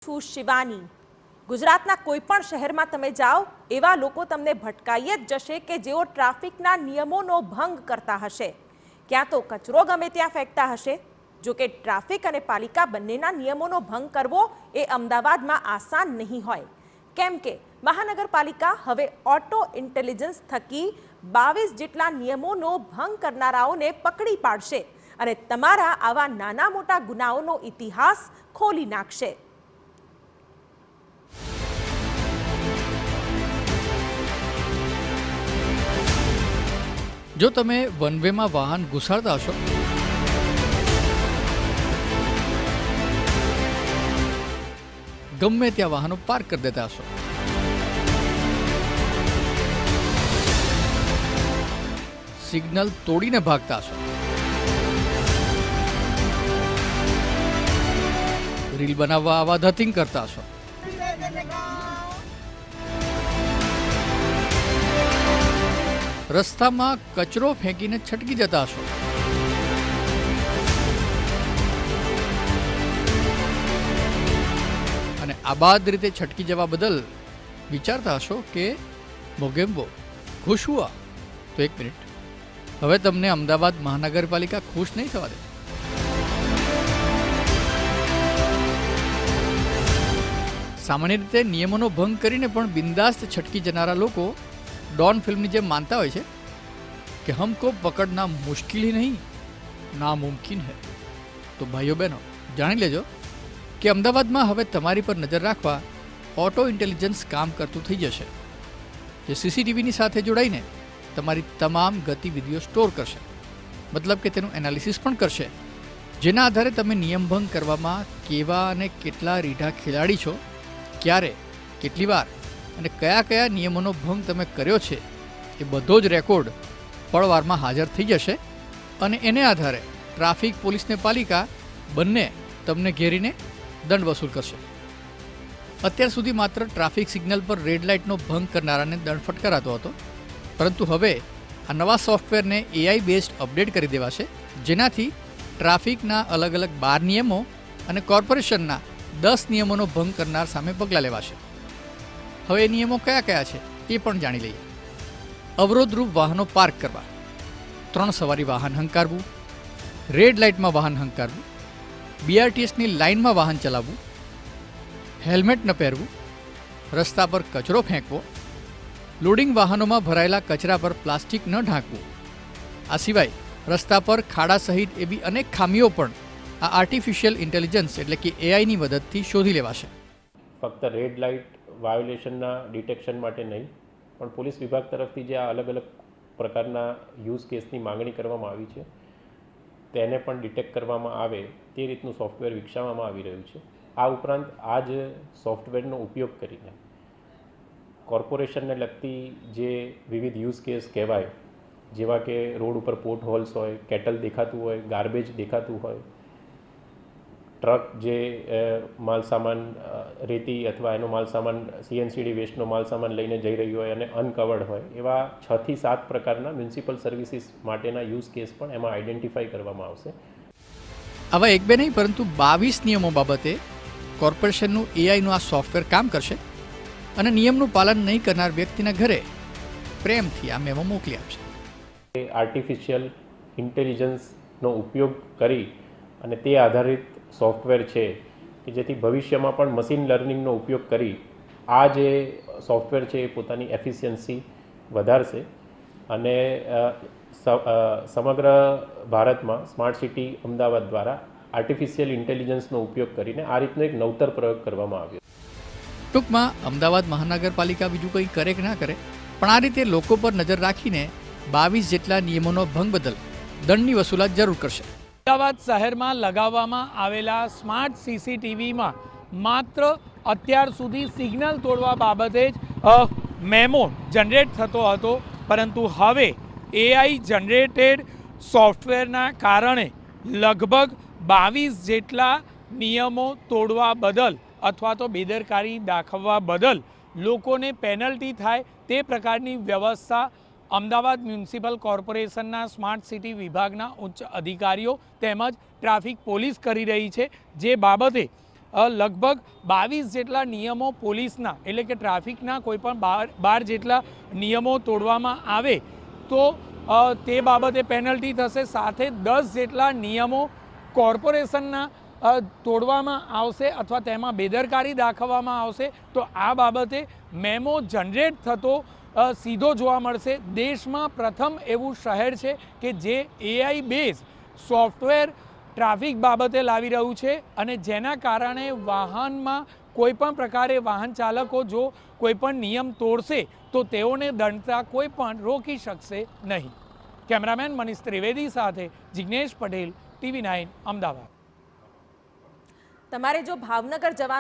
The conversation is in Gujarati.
છું શિવાની। ગુજરાતના કોઈ પણ શહેરમાં તમે જાઓ એવા લોકો તમને ભટકાઈ જ જશે કે જેઓ ટ્રાફિકના નિયમોનો ભંગ કરતા હશે, ક્યાં તો કચરો ગમે ત્યાં ફેંકતા હશે। જો કે ટ્રાફિક અને પાલિકા બંનેના નિયમોનો ભંગ કરવો એ અમદાવાદમાં આસાન નહીં હોય, કેમ કે મહાનગરપાલિકા હવે ઓટો ઇન્ટેલિજન્સ થકી 22 જેટલા નિયમોનો ભંગ કરનારાઓને પકડી પાડશે અને તમારા આવા નાના મોટા ગુનાઓનો ઇતિહાસ ખોલી નાખશે। જો તમે વન વેમાં વાહન ઘુસાડતા હશો, ગમે ત્યાં વાહનો પાર્ક કરી દેતા હશો, સિગ્નલ તોડીને ભાગતા હશો, રીલ બનાવવા આવા ધતિંગ કરતા હશો, રસ્તામાં કચરો ફેંકીને છટકી જતા હશો, અને આબાદ રીતે છટકી જવા બદલ વિચારતા હશો કે મોગેમ્બો ખુશ હુઆ। તો એક મિનિટ, હવે તમને અમદાવાદ મહાનગરપાલિકા ખુશ નહીં થવા દે। સામાન્ય રીતે નિયમોનો ભંગ કરીને પણ બિંદાસ્ત છટકી જનારા લોકો ડોન ફિલ્મની જેમ માનતા હોય છે કે હમકો પકડના મુશ્કેલ ही नहीं नामुमकिन है। તો ભાઈઓ બહેનો જાણી લેજો કે અમદાવાદમાં હવે તમારી પર નજર રાખવા ઓટો ઇન્ટેલિજન્સ કામ કરતું થઈ જશે, જે સીસીટીવીની સાથે જોડાઈને તમારી તમામ ગતિવિધિઓ સ્ટોર કરશે, મતલબ કે તેનું એનાલિસિસ પણ કરશે, જેના આધારે તમે નિયમભંગ કરવામાં કેવા અને કેટલા રીઢા ખેલાડી છો, ક્યારે, કેટલી વાર અને કયા કયા નિયમોનો ભંગ તમે કર્યો છે એ બધો જ રેકોર્ડ પળવારમાં હાજર થઈ જશે અને એને આધારે ટ્રાફિક પોલીસ ને પાલિકા બંને તમને ઘેરીને દંડ વસૂલ કરશે। અત્યાર સુધી માત્ર ટ્રાફિક સિગ્નલ પર રેડ લાઇટનો ભંગ કરનારાને દંડ ફટકારાતો હતો, પરંતુ હવે આ નવા સોફ્ટવેરને AI બેઝડ અપડેટ કરી દેવાશે, જેનાથી ટ્રાફિકના અલગ અલગ 12 નિયમો અને કોર્પોરેશનના 10 નિયમોનો ભંગ કરનાર સામે પગલાં લેવાશે। હવે એ નિયમો કયા કયા છે એ પણ જાણી લઈએ। અવરોધરૂપ વાહનો પાર્ક કરવા, 3 સવારી વાહન હંકારવું, રેડ લાઇટમાં વાહન હંકારવું, BRTSની લાઇનમાં વાહન ચલાવવું, હેલ્મેટ ન પહેરવું, રસ્તા પર કચરો ફેંકવો, લોડિંગ વાહનોમાં ભરાયેલા કચરા પર પ્લાસ્ટિક ન ઢાંકવું, આ સિવાય રસ્તા પર ખાડા સહિત એવી અનેક ખામીઓ પણ આ આર્ટિફિશિયલ ઇન્ટેલિજન્સ એટલે કે AIની મદદથી શોધી લેવાશે। ફક્ત રેડ લાઇટ વાયોલેશનના ડિટેક્શન માટે નહીં, પણ પોલીસ વિભાગ તરફથી જે આ અલગ અલગ પ્રકારના યુઝ કેસની માંગણી કરવામાં આવી છે તેને પણ ડિટેક્ટ કરવામાં આવે તે રીતનું સોફ્ટવેર વિકસાવવામાં આવી રહ્યું છે। આ ઉપરાંત આ જ સોફ્ટવેરનો ઉપયોગ કરીને કોર્પોરેશનને લગતી જે વિવિધ યુઝ કેસ કહેવાય, જેવા કે રોડ ઉપર પોર્ટ હોલ્સ હોય, કેટલ દેખાતું હોય, ગાર્બેજ દેખાતું હોય, ટ્રક જે માલસામાન રેતી અથવા એનો માલસામાન CNCD વેસ્ટનો માલસામાન લઈને જઈ રહ્યો હોય અને અનકવર્ડ હોય, એવા 6 થી 7 પ્રકારના મ્યુનિસિપલ સર્વિસીસ માટેના યુઝ કેસ પણ એમાં આઈડેન્ટિફાઈ કરવામાં આવશે। આવા એક બે નહીં પરંતુ 22 નિયમો બાબતે કોર્પોરેશનનું AIનું આ સોફ્ટવેર કામ કરશે અને નિયમનું પાલન નહીં કરનાર વ્યક્તિના ઘરે પ્રેમથી આ મેમો મોકલી આપશે। આર્ટિફિશિયલ ઇન્ટેલિજન્સનો ઉપયોગ કરી અને તે આધારિત સોફ્ટવેર છે કે જેથી ભવિષ્યમાં પણ મશીન લર્નિંગનો ઉપયોગ કરી આ જે સોફ્ટવેર છે એ પોતાની એફિશિયન્સી વધારશે અને સમગ્ર ભારતમાં સ્માર્ટ સિટી અમદાવાદ દ્વારા આર્ટિફિશિયલ ઇન્ટેલિજન્સનો ઉપયોગ કરીને આ રીતનો એક નવતર પ્રયોગ કરવામાં આવ્યો। ટૂંકમાં અમદાવાદ મહાનગરપાલિકા બીજું કંઈ કરે કે ના કરે, પણ આ રીતે લોકો પર નજર રાખીને 22 જેટલા નિયમોનો ભંગ બદલ દંડની વસૂલાત જરૂર કરશે। અમદાવાદ શહેરમાં લગાવવામાં આવેલા સ્માર્ટ CCTVમાં માત્ર અત્યાર સુધી સિગ્નલ તોડવા બાબતે જ મેમો જનરેટ થતો હતો, પરંતુ હવે AI જનરેટેડ સોફ્ટવેરના કારણે લગભગ 22 જેટલા નિયમો તોડવા બદલ અથવા તો બેદરકારી દાખવવા બદલ લોકોને પેનલ્ટી થાય તે પ્રકારની વ્યવસ્થા અમદાવાદ મ્યુનિસિપલ કોર્પોરેશનના સ્માર્ટ સિટી વિભાગના ઉચ્ચ અધિકારીઓ તેમજ ટ્રાફિક પોલીસ કરી રહી છે, જે બાબતે લગભગ 22 જેટલા નિયમો પોલીસના એટલે કે ટ્રાફિકના કોઈ પણ 12 જેટલા નિયમો તોડવામાં આવે તો તે બાબતે પેનલ્ટી થશે, સાથે 10 જેટલા નિયમો કોર્પોરેશનના તોડવામાં આવશે અથવા તેમાં બેદરકારી દાખવવામાં આવશે તો આ બાબતે મેમો જનરેટ થતો સીધો જોવા મળશે. દેશમાં પ્રથમ એવું શહેર છે કે જે AI બેઝ સોફ્ટવેર ટ્રાફિક બાબતે લાવી રહ્યું છે અને જેના કારણે વાહનમાં કોઈ પણ પ્રકારે વાહન ચાલકો જો કોઈ પણ નિયમ તોડશે તો તેઓને દંડતા કોઈ પણ રોકી શકશે નહીં. કેમેરામેન મનીષ ત્રિવેદી સાથે જિગ્નેશ પટેલ, TV9 અમદાવાદ. તમારે જો ભાવનગર જવાનું